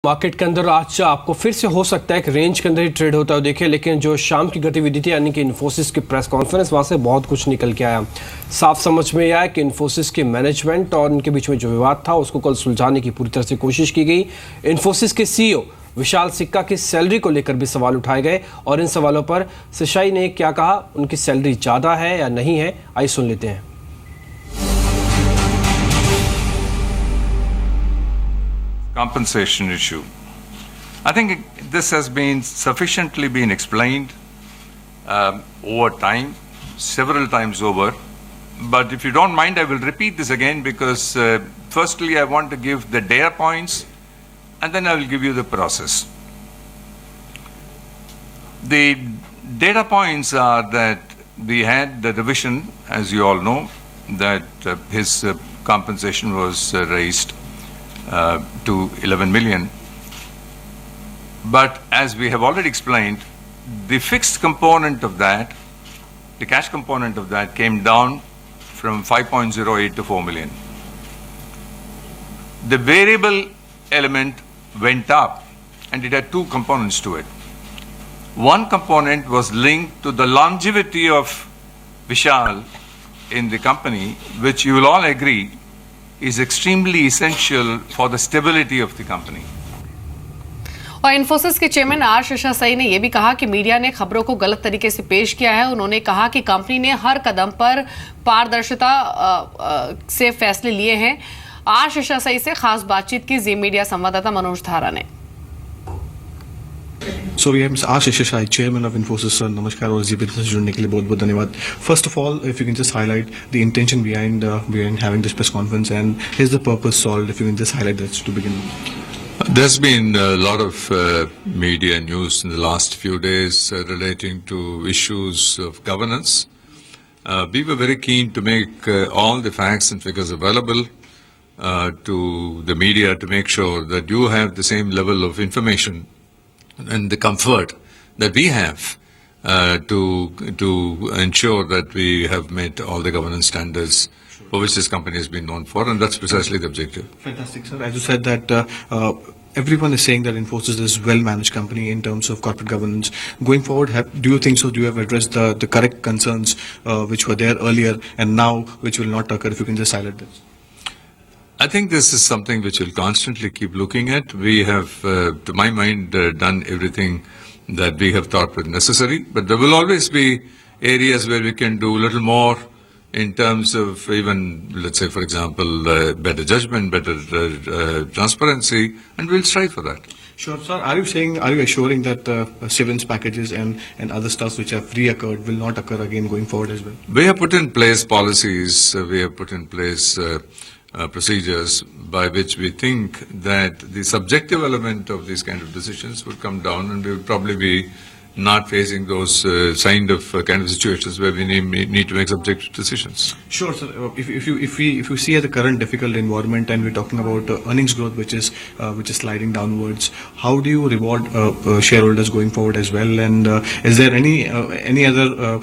Market के अंदर आज आपको फिर से हो सकता है एक रेंज के अंदर ही ट्रेड होता है देखे, लेकिन जो शाम की गतिविधि थी यानी कि इन्फोसिस की प्रेस कॉन्फ्रेंस, वहां से बहुत कुछ निकल के आया। साफ समझ में आया कि इन्फोसिस के मैनेजमेंट और उनके बीच में जो विवाद था उसको कल सुलझाने की पूरी तरह से कोशिश की गई। इन्फोसिस के सीईओ विशाल सिक्का की सैलरी को लेकर भी सवाल उठाए गए और इन सवालों पर शेषाई ने क्या कहा, उनकी सैलरी ज़्यादा है या नहीं है, आइए सुन लेते हैं। Compensation issue. I think this has been sufficiently been explained over time, several times over. But if you don't mind, I will repeat this again because firstly I want to give the data points and then I will give you the process. The data points are that we had the revision, as you all know, that his compensation was raised to 11 million. But as we have already explained, the fixed component of that, the cash component of that came down from 5.08 to 4 million. The variable element went up and it had two components to it. One component was linked to the longevity of Vishal in the company, which you will all agree is extremely essential for the stability of the company. और इन्फोसिस के chairman are शेषासायी ने यह भी कहा कि media ने खबरों को गलत तरीके से पेश किया है। उन्होंने कहा कि कंपनी ने हर कदम पर पारदर्शिता से फैसले लिए हैं। आर शेषासायी से खास बातचीत की जी मीडिया संवाददाता मनोज धारा ने। So we have Mr. R Seshasayee, Chairman of Infosys, sir. Namaskar और Zee Business जुड़ने के लिए बहुत-बहुत धन्यवाद. First of all, if you can just highlight the intention behind having this press conference and is the purpose solved? If you can just highlight that to begin with. There's been a lot of media news in the last few days relating to issues of governance. We were very keen to make all the facts and figures available to the media to make sure that you have the same level of information and the comfort that we have to ensure that we have met all the governance standards for which this company has been known for, and that's precisely the objective. Fantastic, sir. As you said that everyone is saying that Infosys is a well-managed company in terms of corporate governance. Going forward, do you think so? Do you have addressed the correct concerns which were there earlier and now which will not occur? If you can just highlight this. I think this is something which we'll constantly keep looking at. We have, to my mind, done everything that we have thought was necessary, but there will always be areas where we can do a little more in terms of even, let's say, for example, better judgment, better transparency, and we'll strive for that. Sure, sir. Are you assuring that severance packages and other stuff which have reoccurred will not occur again going forward as well? We have put in place policies, we have put in place procedures by which we think that the subjective element of these kind of decisions would come down, and we will probably be not facing those kind of situations where we need to make subjective decisions. Sure, sir. If you see at the current difficult environment and we're talking about earnings growth which is sliding downwards, how do you reward shareholders going forward as well? And is there any other?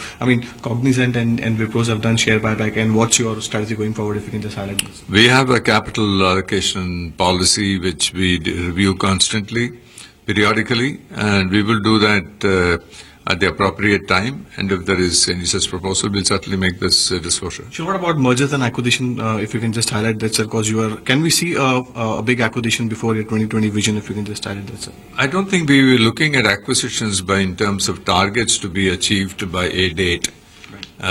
Cognizant and Wipros have done share buyback, and what's your strategy going forward? If you can just highlight this. We have a capital allocation policy which we review constantly, periodically, and we will do that at the appropriate time, and if there is any such proposal, we'll certainly make this disclosure. Sure. What about mergers and acquisition? If you can just highlight that, sir, because can we see a big acquisition before your 2020 vision? If you can just highlight that, sir. I don't think we were looking at acquisitions in terms of targets to be achieved by a date.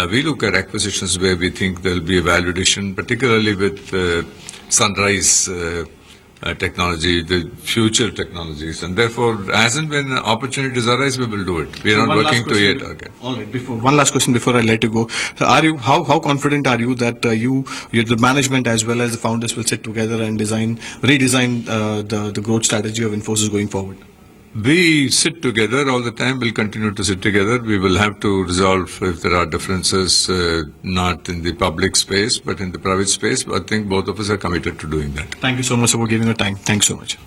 We look at acquisitions where we think there will be a value addition, particularly with sunrise technology, the future technologies, and therefore, as and when opportunities arise, we will do it. We are not working to a target. All right. One last question before I let you go. So how confident are you that the management as well as the founders will sit together and redesign the growth strategy of Infosys going forward? We sit together all the time. We'll continue to sit together. We will have to resolve if there are differences, not in the public space, but in the private space. I think both of us are committed to doing that. Thank you so much for giving your time. Thanks so much.